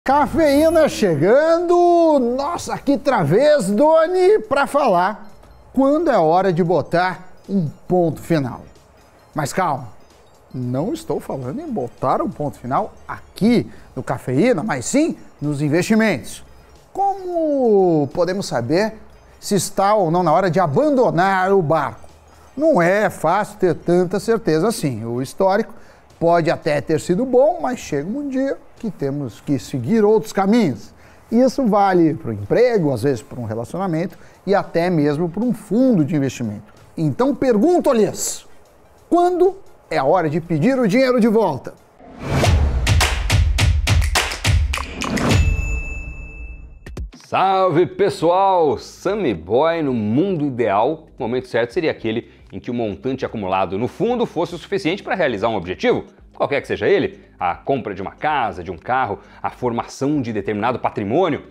Cafeína chegando, nossa, que travês, Doni, para falar quando é hora de botar um ponto final. Mas calma, não estou falando em botar um ponto final aqui no Cafeína, mas sim nos investimentos. Como podemos saber se está ou não na hora de abandonar o barco? Não é fácil ter tanta certeza assim. O histórico pode até ter sido bom, mas chega um dia que temos que seguir outros caminhos. Isso vale para o emprego, às vezes para um relacionamento e até mesmo para um fundo de investimento. Então pergunto-lhes, quando é a hora de pedir o dinheiro de volta? Salve pessoal! Sammy Boy, no mundo ideal, o momento certo seria aquele em que o montante acumulado no fundo fosse o suficiente para realizar um objetivo, qualquer que seja ele, a compra de uma casa, de um carro, a formação de determinado patrimônio.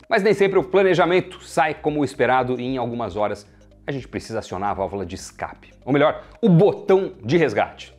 Mas nem sempre o planejamento sai como o esperado e em algumas horas a gente precisa acionar a válvula de escape, ou melhor, o botão de resgate.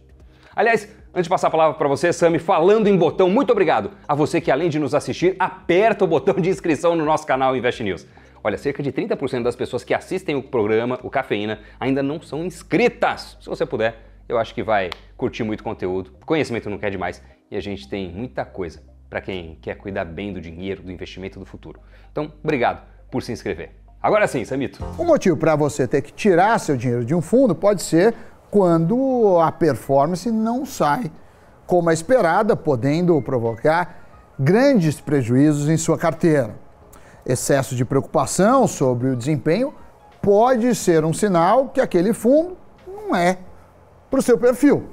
Aliás, antes de passar a palavra para você, Sammy, falando em botão, muito obrigado a você que, além de nos assistir, aperta o botão de inscrição no nosso canal Invest News. Olha, cerca de 30% das pessoas que assistem o programa, o Cafeína, ainda não são inscritas. Se você puder, eu acho que vai curtir muito conteúdo. Conhecimento não quer demais e a gente tem muita coisa para quem quer cuidar bem do dinheiro, do investimento do futuro. Então, obrigado por se inscrever. Agora sim, Samito. O motivo para você ter que tirar seu dinheiro de um fundo pode ser quando a performance não sai como a esperada, podendo provocar grandes prejuízos em sua carteira. Excesso de preocupação sobre o desempenho pode ser um sinal que aquele fundo não é para o seu perfil.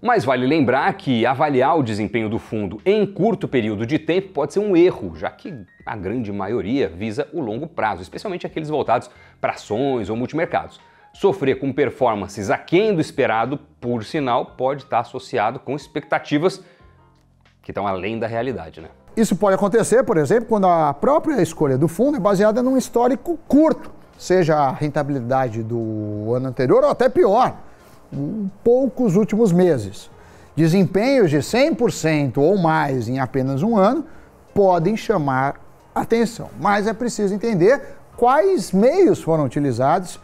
Mas vale lembrar que avaliar o desempenho do fundo em curto período de tempo pode ser um erro, já que a grande maioria visa o longo prazo, especialmente aqueles voltados para ações ou multimercados. Sofrer com performances aquém do esperado, por sinal, pode estar associado com expectativas que estão além da realidade, né? Isso pode acontecer, por exemplo, quando a própria escolha do fundo é baseada num histórico curto, seja a rentabilidade do ano anterior ou até pior, em poucos últimos meses. Desempenhos de 100% ou mais em apenas um ano podem chamar atenção, mas é preciso entender quais meios foram utilizados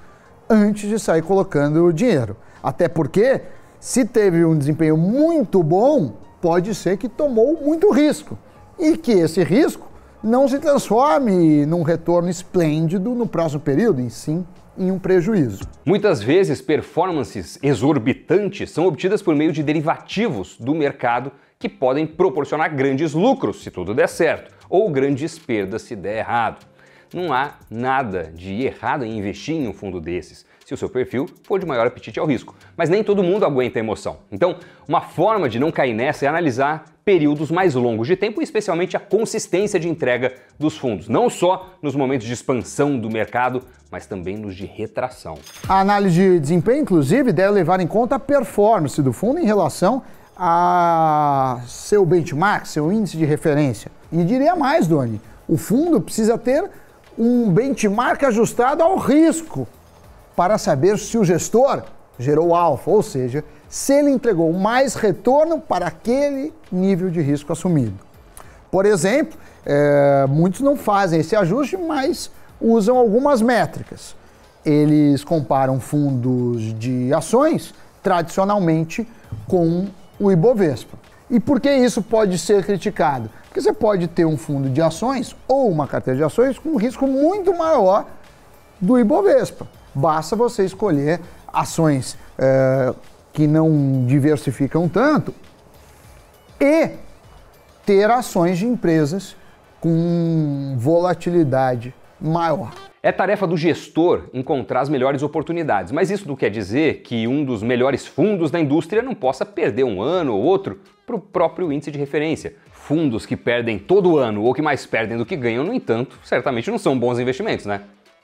antes de sair colocando o dinheiro. Até porque, se teve um desempenho muito bom, pode ser que tomou muito risco e que esse risco não se transforme num retorno esplêndido no próximo período, e sim em um prejuízo. Muitas vezes, performances exorbitantes são obtidas por meio de derivativos do mercado que podem proporcionar grandes lucros se tudo der certo, ou grandes perdas se der errado. Não há nada de errado em investir em um fundo desses, se o seu perfil for de maior apetite ao risco. Mas nem todo mundo aguenta a emoção. Então, uma forma de não cair nessa é analisar períodos mais longos de tempo e especialmente a consistência de entrega dos fundos, não só nos momentos de expansão do mercado, mas também nos de retração. A análise de desempenho, inclusive, deve levar em conta a performance do fundo em relação a seu benchmark, seu índice de referência. E diria mais, Doni, o fundo precisa ter um benchmark ajustado ao risco para saber se o gestor gerou alfa, ou seja, se ele entregou mais retorno para aquele nível de risco assumido. Por exemplo, muitos não fazem esse ajuste, mas usam algumas métricas. Eles comparam fundos de ações tradicionalmente com o Ibovespa. E por que isso pode ser criticado? Porque você pode ter um fundo de ações ou uma carteira de ações com um risco muito maior do Ibovespa. Basta você escolher ações que não diversificam tanto e ter ações de empresas com volatilidade maior. É tarefa do gestor encontrar as melhores oportunidades, mas isso não quer dizer que um dos melhores fundos da indústria não possa perder um ano ou outro para o próprio índice de referência. Fundos que perdem todo ano ou que mais perdem do que ganham, no entanto, certamente não são bons investimentos, né?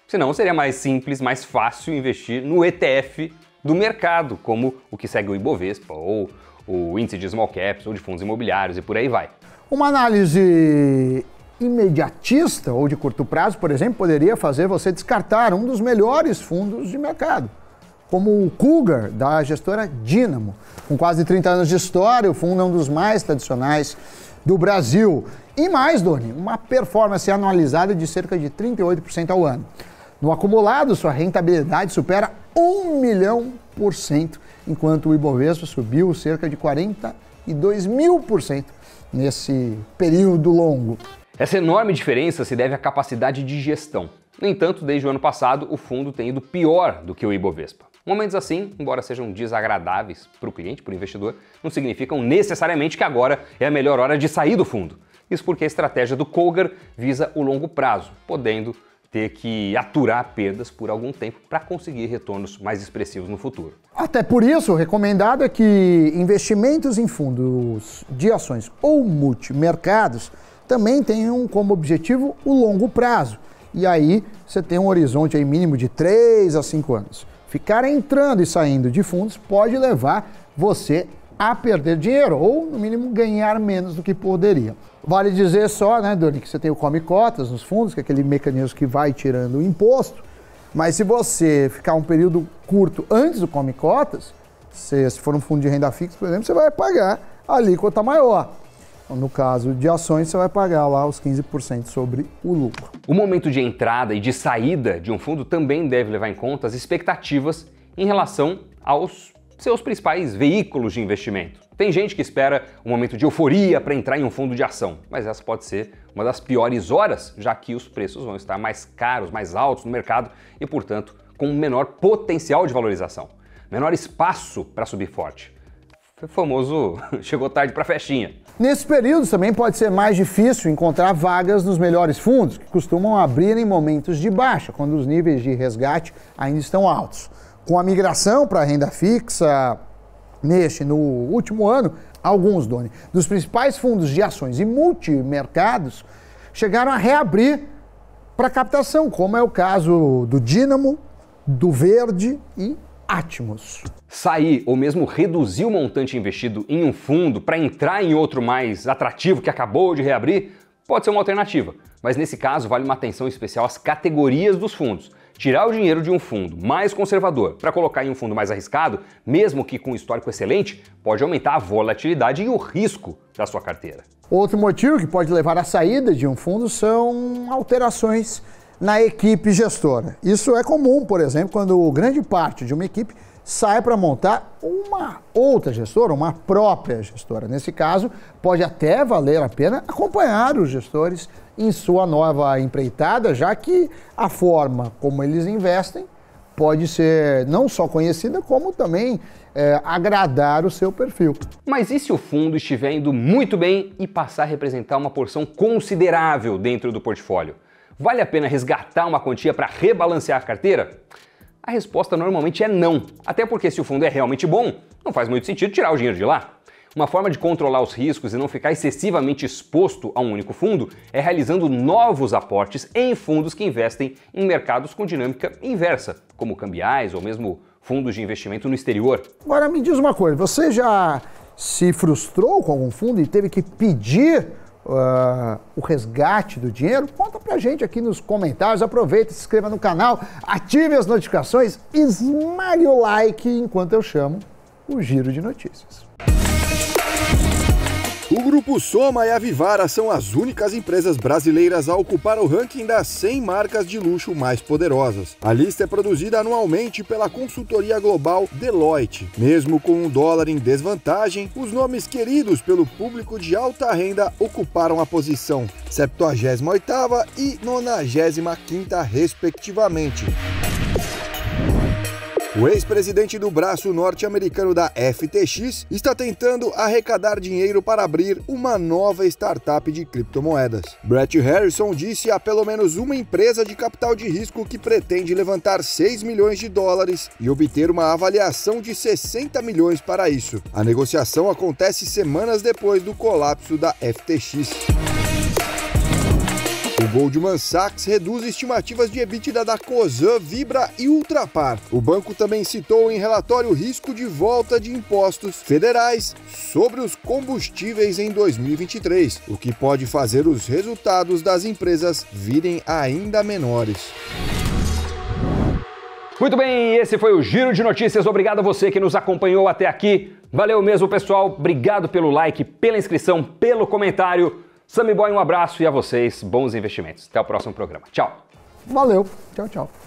Senão seria mais simples, mais fácil investir no ETF do mercado, como o que segue o Ibovespa, ou o índice de small caps, ou de fundos imobiliários e por aí vai. Uma análise imediatista ou de curto prazo, por exemplo, poderia fazer você descartar um dos melhores fundos de mercado, como o Cougar, da gestora Dynamo. Com quase 30 anos de história, o fundo é um dos mais tradicionais do Brasil. E mais, Doni, uma performance anualizada de cerca de 38% ao ano. No acumulado, sua rentabilidade supera 1.000.000%, enquanto o Ibovespa subiu cerca de 42.000% nesse período longo. Essa enorme diferença se deve à capacidade de gestão. No entanto, desde o ano passado, o fundo tem ido pior do que o Ibovespa. Momentos assim, embora sejam desagradáveis para o cliente, para o investidor, não significam necessariamente que agora é a melhor hora de sair do fundo. Isso porque a estratégia do Kolger visa o longo prazo, podendo ter que aturar perdas por algum tempo para conseguir retornos mais expressivos no futuro. Até por isso, o recomendado é que investimentos em fundos de ações ou multimercados também tenham como objetivo o longo prazo. E aí você tem um horizonte aí mínimo de 3 a 5 anos. Ficar entrando e saindo de fundos pode levar você a perder dinheiro ou, no mínimo, ganhar menos do que poderia. Vale dizer só, né, Doni, que você tem o come cotas nos fundos, que é aquele mecanismo que vai tirando o imposto, mas se você ficar um período curto antes do come cotas, se for um fundo de renda fixa, por exemplo, você vai pagar a alíquota maior. No caso de ações, você vai pagar lá os 15% sobre o lucro. O momento de entrada e de saída de um fundo também deve levar em conta as expectativas em relação aos seus principais veículos de investimento. Tem gente que espera um momento de euforia para entrar em um fundo de ação, mas essa pode ser uma das piores horas, já que os preços vão estar mais caros, mais altos no mercado e, portanto, com menor potencial de valorização, menor espaço para subir forte. O famoso chegou tarde para a festinha. Nesses períodos também pode ser mais difícil encontrar vagas nos melhores fundos, que costumam abrir em momentos de baixa, quando os níveis de resgate ainda estão altos. Com a migração para a renda fixa, no último ano, alguns, Doni, dos principais fundos de ações e multimercados chegaram a reabrir para captação, como é o caso do Dínamo, do Verde e Atmos. Sair ou mesmo reduzir o montante investido em um fundo para entrar em outro mais atrativo que acabou de reabrir pode ser uma alternativa, mas nesse caso vale uma atenção especial às categorias dos fundos. Tirar o dinheiro de um fundo mais conservador para colocar em um fundo mais arriscado, mesmo que com histórico excelente, pode aumentar a volatilidade e o risco da sua carteira. Outro motivo que pode levar à saída de um fundo são alterações na equipe gestora. Isso é comum, por exemplo, quando grande parte de uma equipe sai para montar uma outra gestora, uma própria gestora. Nesse caso, pode até valer a pena acompanhar os gestores em sua nova empreitada, já que a forma como eles investem pode ser não só conhecida, como também agradar o seu perfil. Mas e se o fundo estiver indo muito bem e passar a representar uma porção considerável dentro do portfólio? Vale a pena resgatar uma quantia para rebalancear a carteira? A resposta normalmente é não, até porque se o fundo é realmente bom, não faz muito sentido tirar o dinheiro de lá. Uma forma de controlar os riscos e não ficar excessivamente exposto a um único fundo é realizando novos aportes em fundos que investem em mercados com dinâmica inversa, como cambiais ou mesmo fundos de investimento no exterior. Agora me diz uma coisa, você já se frustrou com algum fundo e teve que pedir o resgate do dinheiro? Conta pra gente aqui nos comentários, aproveita, se inscreva no canal, ative as notificações, esmague o like enquanto eu chamo o Giro de Notícias. O Grupo Soma e a Vivara são as únicas empresas brasileiras a ocupar o ranking das 100 marcas de luxo mais poderosas. A lista é produzida anualmente pela consultoria global Deloitte. Mesmo com o dólar em desvantagem, os nomes queridos pelo público de alta renda ocuparam a posição 78ª e 95ª, respectivamente. O ex-presidente do braço norte-americano da FTX está tentando arrecadar dinheiro para abrir uma nova startup de criptomoedas. Brett Harrison disse a pelo menos uma empresa de capital de risco que pretende levantar 6 milhões de dólares e obter uma avaliação de 60 milhões para isso. A negociação acontece semanas depois do colapso da FTX. O Goldman Sachs reduz estimativas de EBITDA da Cosan, Vibra e Ultrapar. O banco também citou em relatório risco de volta de impostos federais sobre os combustíveis em 2023, o que pode fazer os resultados das empresas virem ainda menores. Muito bem, esse foi o Giro de Notícias. Obrigado a você que nos acompanhou até aqui. Valeu mesmo, pessoal. Obrigado pelo like, pela inscrição, pelo comentário. Sammy Boy, um abraço e a vocês, bons investimentos. Até o próximo programa. Tchau. Valeu. Tchau, tchau.